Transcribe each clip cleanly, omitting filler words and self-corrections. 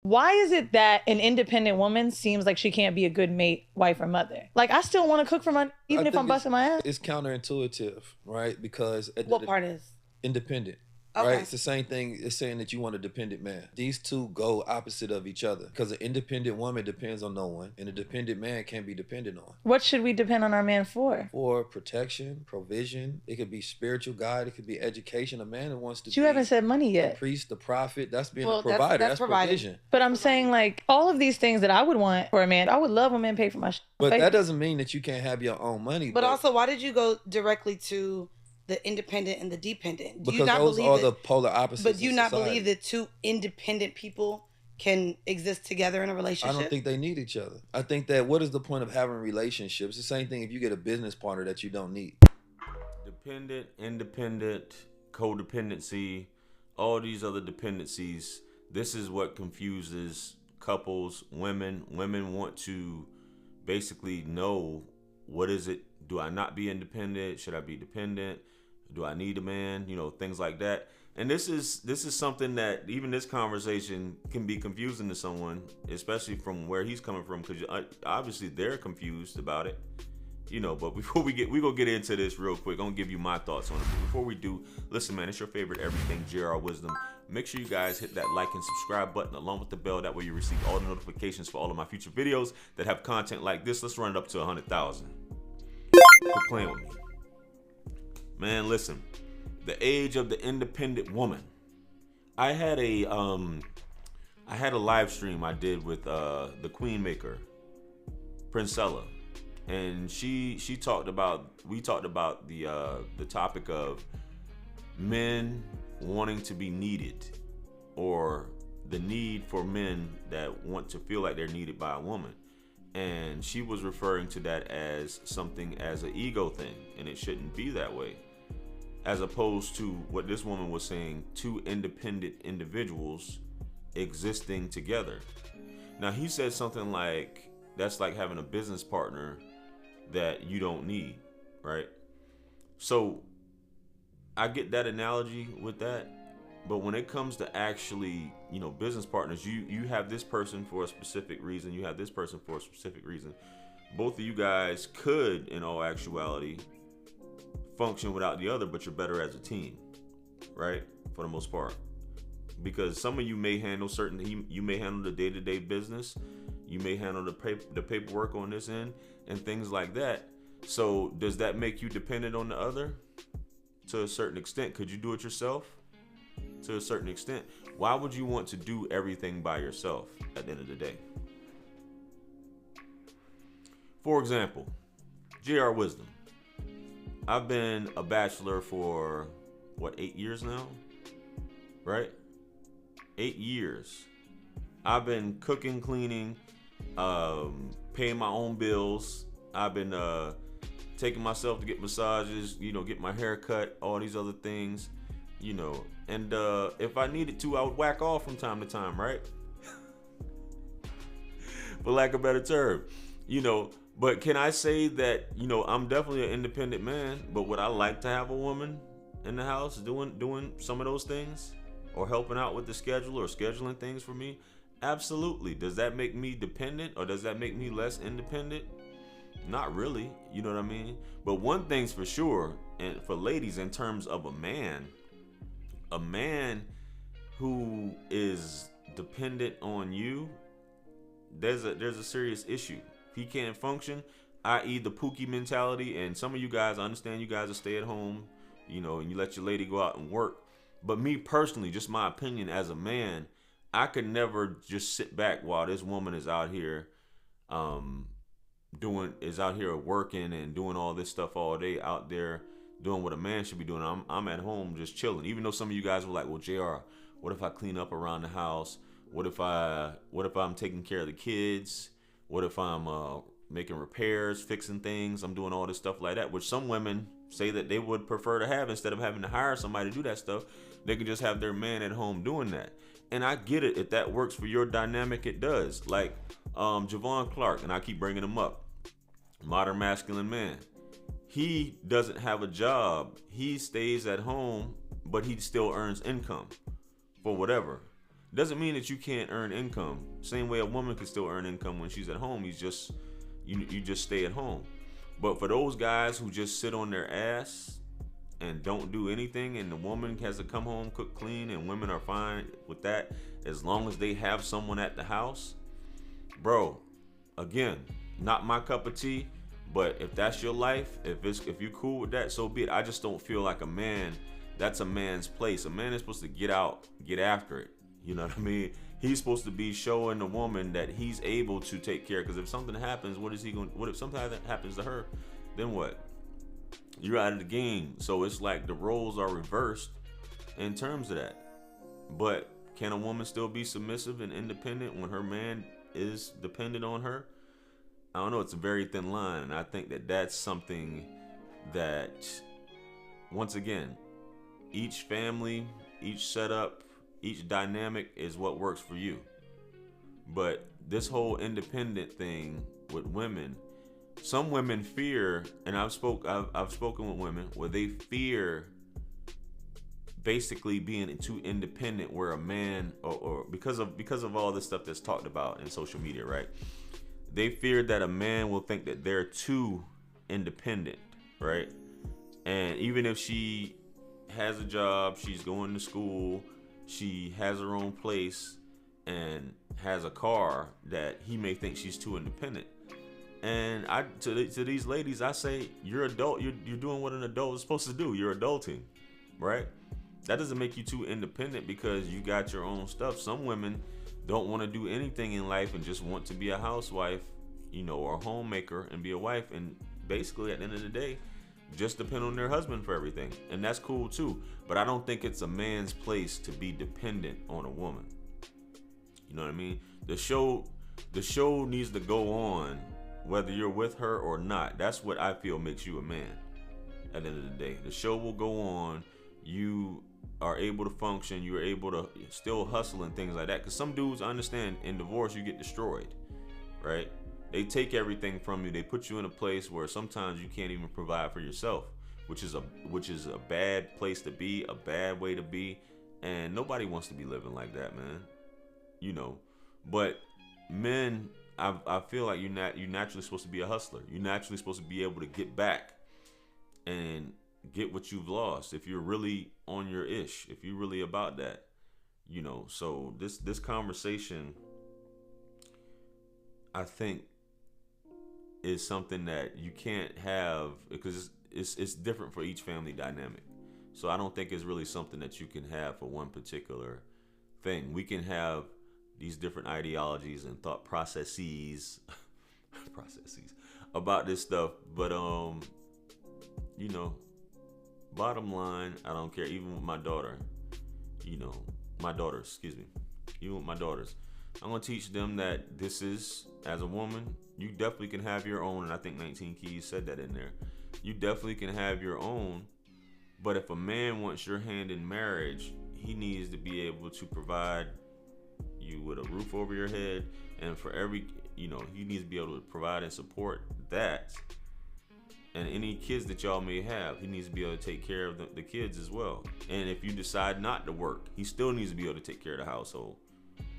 Why is it that an independent woman seems like she can't be a good mate, wife, or mother? Like, I still want to cook for my, even if I'm busting my ass. It's counterintuitive, right? Because what part is independent? Okay. Right, it's the same thing as saying that you want a dependent man. These two go opposite of each other because an independent woman depends on no one, and a dependent man can't be dependent on. What should we depend on our man for? For protection, provision. It could be spiritual guide. It could be education. A man that wants to. But you haven't said money yet. The priest, the prophet. That's being Well, a provider. that's provision. But I'm saying, like, all of these things that I would want for a man, I would love a man pay for my shit. But that doesn't mean that you can't have your own money. But also, why did you go directly to the independent and the dependent? Do because you not those are the polar opposites. But do you not believe that two independent people can exist together in a relationship? I don't think they need each other. I think that what is the point of having relationships? The same thing if you get a business partner that you don't need. Dependent, independent, codependency, all these other dependencies. This is what confuses couples, women. Women want to basically know, what is it? Do I not be independent? Should I be dependent? Do I need a man? You know, things like that. And this is something that even this conversation can be confusing to someone, especially from where he's coming from, because obviously they're confused about it. You know, but before we gonna get into this real quick, I'm gonna give you my thoughts on it. But before we do, listen, man, it's your favorite everything, JR Wisdom. Make sure you guys hit that like and subscribe button along with the bell. That way you receive all the notifications for all of my future videos that have content like this. Let's run it up to 100,000. Quit playing with me. Man, listen. The age of the independent woman. I had a live stream I did with the Queen Maker, Princella. And we talked about the topic of men wanting to be needed, or the need for men that want to feel like they're needed by a woman. And she was referring to that as something as an ego thing, and it shouldn't be that way. As opposed to what this woman was saying, two independent individuals existing together. Now he said something like, that's like having a business partner that you don't need, right? So I get that analogy with that, but when it comes to actually, you know, business partners, you have this person for a specific reason, you have this person for a specific reason. Both of you guys could, in all actuality, function without the other, but you're better as a team, right? For the most part, because some of you may handle you may handle the day-to-day business, you may handle the paperwork on this end and things like that. So does that make you dependent on the other? To a certain extent. Could you do it yourself? To a certain extent. Why would you want to do everything by yourself at the end of the day? For example, JR Wisdom. I've been a bachelor for, 8 years now? Right? 8 years. I've been cooking, cleaning, paying my own bills. I've been taking myself to get massages, you know, get my hair cut, all these other things, you know. And if I needed to, I would whack off from time to time, right? For lack of a better term, you know. But can I say that, you know, I'm definitely an independent man, but would I like to have a woman in the house doing some of those things, or helping out with the schedule or scheduling things for me? Absolutely. Does that make me dependent, or does that make me less independent? Not really, you know what I mean? But one thing's for sure, and for ladies, in terms of a man who is dependent on you, there's a serious issue. If he can't function, i.e. the Pookie mentality, and some of you guys, I understand you guys are stay at home, you know, and you let your lady go out and work. But me personally, just my opinion as a man, I could never just sit back while this woman is out here working and doing all this stuff all day, out there doing what a man should be doing. I'm at home just chilling. Even though some of you guys were like, well, JR, what if I clean up around the house? What if I'm taking care of the kids? What if I'm making repairs, fixing things? I'm doing all this stuff like that, which some women say that they would prefer to have. Instead of having to hire somebody to do that stuff, they can just have their man at home doing that. And I get it. If that works for your dynamic, it does. Like Javon Clark, and I keep bringing him up, modern masculine man. He doesn't have a job. He stays at home, but he still earns income for whatever. Doesn't mean that you can't earn income. Same way a woman can still earn income when she's at home. You just stay at home. But for those guys who just sit on their ass and don't do anything, and the woman has to come home, cook, clean, and women are fine with that as long as they have someone at the house, bro, again, not my cup of tea. But if that's your life, if you're cool with that, so be it. I just don't feel like a man. That's a man's place. A man is supposed to get out, get after it. You know what I mean? He's supposed to be showing the woman that he's able to take care. Because if something happens, what if something happens to her? Then what? You're out of the game. So it's like the roles are reversed in terms of that. But can a woman still be submissive and independent when her man is dependent on her? I don't know. It's a very thin line. And I think that that's something that, once again, each family, each setup, each dynamic is what works for you. But this whole independent thing with women, some women fear, and I've spoken with women where they fear basically being too independent, where a man or because of all this stuff that's talked about in social media, right? They fear that a man will think that they're too independent, right? And even if she has a job, she's going to school, she has her own place and has a car, that he may think she's too independent. And to these ladies, I say, you're adult. You're doing what an adult is supposed to do. You're adulting, right? That doesn't make you too independent because you got your own stuff. Some women don't want to do anything in life and just want to be a housewife, or a homemaker and be a wife. And basically, at the end of the day, just depend on their husband for everything. And that's cool too. But I don't think it's a man's place to be dependent on a woman. You know what I mean? The show needs to go on whether you're with her or not. That's what I feel makes you a man. At the end of the day, the show will go on. You are able to function. You are able to still hustle and things like that. Because some dudes, I understand, in divorce you get destroyed, right? They take everything from you. They put you in a place where sometimes you can't even provide for yourself, which is a bad place to be, a bad way to be, and nobody wants to be living like that, man. But men, I feel like you're naturally supposed to be a hustler. You're naturally supposed to be able to get back and get what you've lost if you're really on your ish, if you're really about that. So this conversation, I think, is something that you can't have because it's different for each family dynamic. So I don't think it's really something that you can have for one particular thing. We can have these different ideologies and thought processes about this stuff, but bottom line, I don't care. Even with my daughter, even with my daughters, I'm gonna teach them that this is, as a woman, you definitely can have your own, and I think 19 Keys said that in there. You definitely can have your own, but if a man wants your hand in marriage, he needs to be able to provide you with a roof over your head, and for every, he needs to be able to provide and support that. And any kids that y'all may have, he needs to be able to take care of the kids as well. And if you decide not to work, he still needs to be able to take care of the household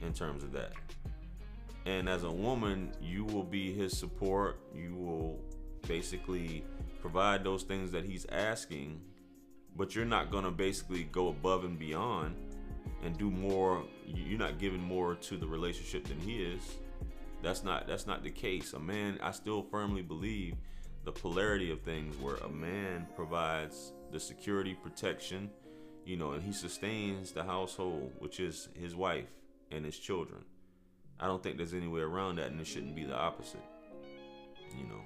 in terms of that. And as a woman, you will be his support. You will basically provide those things that he's asking, but you're not gonna basically go above and beyond and do more. You're not giving more to the relationship than he is. That's not the case. A man, I still firmly believe the polarity of things where a man provides the security, protection, and he sustains the household, which is his wife and his children. I don't think there's any way around that, and it shouldn't be the opposite.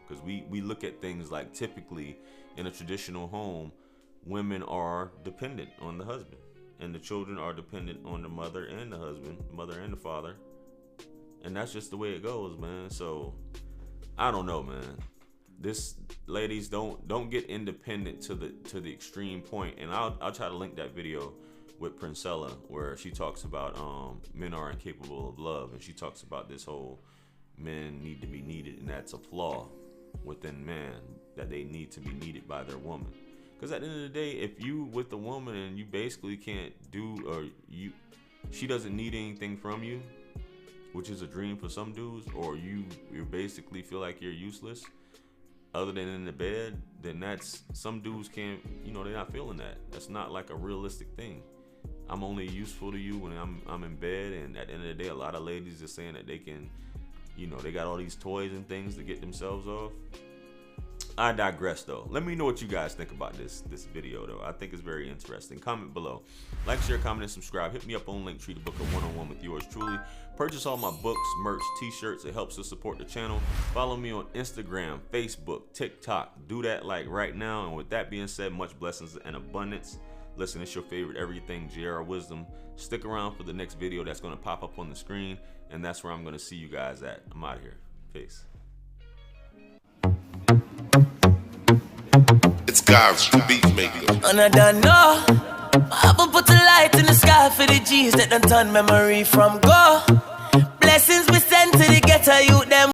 Because we look at things like, typically in a traditional home, women are dependent on the husband, and the children are dependent on the mother and the husband, the mother and the father, and that's just the way it goes, man. So I don't know, man. Ladies, don't get independent to the extreme point. And I'll try to link that video with Princella where she talks about men are incapable of love, and she talks about this whole men need to be needed, and that's a flaw within man, that they need to be needed by their woman. Because at the end of the day, if you with a woman and you basically can't do, or she doesn't need anything from you, which is a dream for some dudes, or you basically feel like you're useless other than in the bed, then that's, some dudes can't, you know, they're not feeling that. That's not like a realistic thing. I'm only useful to you when I'm in bed, and at the end of the day, a lot of ladies are saying that they can, you know, they got all these toys and things to get themselves off. I digress though. Let me know what you guys think about this video though. I think it's very interesting. Comment below. Like, share, comment, and subscribe. Hit me up on Linktree to book a one-on-one with yours truly. Purchase all my books, merch, t-shirts. It helps to support the channel. Follow me on Instagram, Facebook, TikTok. Do that like right now. And with that being said, much blessings and abundance. Listen, it's your favorite everything, JR Wisdom. Stick around for the next video that's going to pop up on the screen, and that's where I'm going to see you guys at. I'm out of here. Peace. It's God's beat maker. And I don't know. I will put a light in the sky for the G's that done turn memory from go. Blessings we send to the ghetto youth.